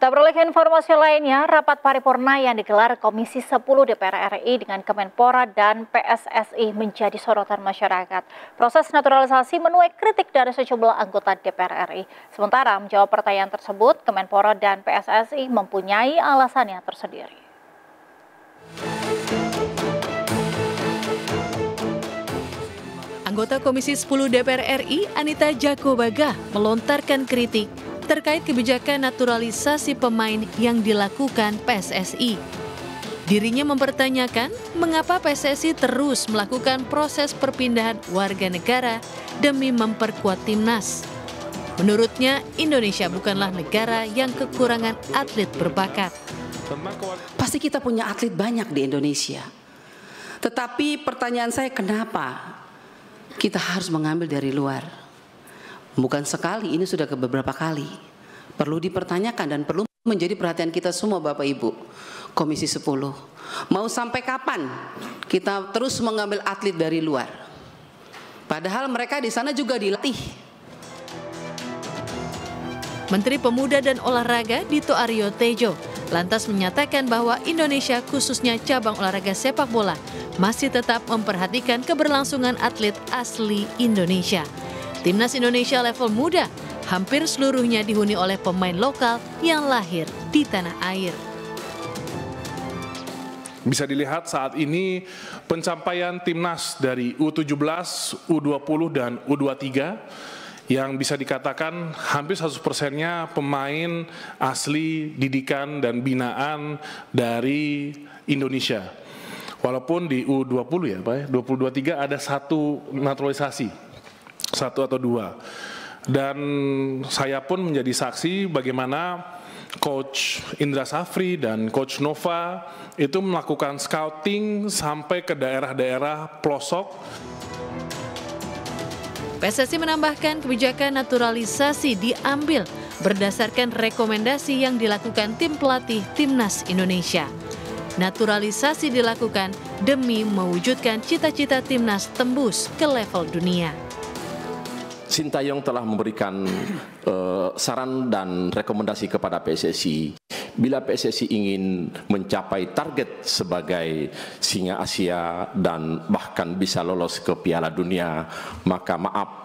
Kita beralih ke informasi lainnya, rapat paripurna yang digelar Komisi 10 DPR RI dengan Kemenpora dan PSSI menjadi sorotan masyarakat. Proses naturalisasi menuai kritik dari sejumlah anggota DPR RI. Sementara menjawab pertanyaan tersebut, Kemenpora dan PSSI mempunyai alasannya tersendiri. Anggota Komisi 10 DPR RI, Anita Jakobaga, melontarkan kritik terkait kebijakan naturalisasi pemain yang dilakukan PSSI. Dirinya mempertanyakan mengapa PSSI terus melakukan proses perpindahan warga negara demi memperkuat timnas. Menurutnya, Indonesia bukanlah negara yang kekurangan atlet berbakat. Pasti kita punya atlet banyak di Indonesia. Tetapi pertanyaan saya, kenapa kita harus mengambil dari luar? Bukan sekali, ini sudah beberapa kali. Perlu dipertanyakan dan perlu menjadi perhatian kita semua Bapak Ibu. Komisi 10. Mau sampai kapan kita terus mengambil atlet dari luar? Padahal mereka di sana juga dilatih. Menteri Pemuda dan Olahraga Dito Aryo Tejo lantas menyatakan bahwa Indonesia khususnya cabang olahraga sepak bola masih tetap memperhatikan keberlangsungan atlet asli Indonesia. Timnas Indonesia level muda hampir seluruhnya dihuni oleh pemain lokal yang lahir di tanah air. Bisa dilihat saat ini pencapaian timnas dari U17, U20 dan U23 yang bisa dikatakan hampir 100%-nya pemain asli didikan dan binaan dari Indonesia. Walaupun di U20 ya Pak ya, 20-23 ada satu naturalisasi. Satu atau dua. Dan saya pun menjadi saksi bagaimana Coach Indra Safri dan Coach Nova itu melakukan scouting sampai ke daerah-daerah pelosok. PSSI menambahkan kebijakan naturalisasi diambil berdasarkan rekomendasi yang dilakukan tim pelatih Timnas Indonesia. Naturalisasi dilakukan demi mewujudkan cita-cita Timnas tembus ke level dunia. Sintayong telah memberikan saran dan rekomendasi kepada PSSI. Bila PSSI ingin mencapai target sebagai singa Asia dan bahkan bisa lolos ke Piala Dunia, maka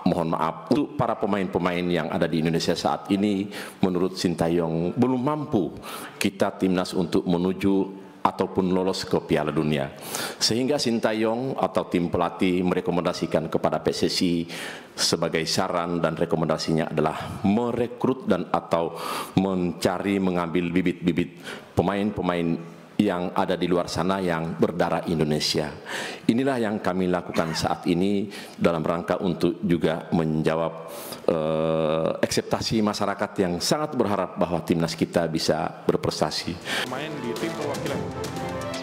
mohon maaf untuk para pemain-pemain yang ada di Indonesia saat ini, menurut Sintayong belum mampu kita timnas untuk menuju ataupun lolos ke Piala Dunia. Sehingga Sintayong atau tim pelatih merekomendasikan kepada PSSI sebagai saran dan rekomendasinya adalah merekrut dan atau mengambil bibit-bibit pemain-pemain yang ada di luar sana yang berdarah Indonesia. Inilah yang kami lakukan saat ini dalam rangka untuk juga menjawab ekspektasi masyarakat yang sangat berharap bahwa timnas kita bisa berprestasi.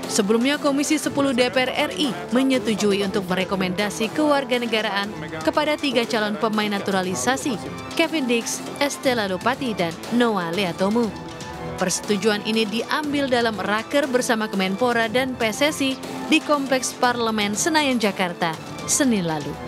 Sebelumnya Komisi 10 DPR RI menyetujui untuk merekomendasi kewarganegaraan kepada 3 calon pemain naturalisasi, Kevin Dix, Estela Lopati, dan Noah Leatomu. Persetujuan ini diambil dalam raker bersama Kemenpora dan PSSI di Kompleks Parlemen Senayan, Jakarta, Senin lalu.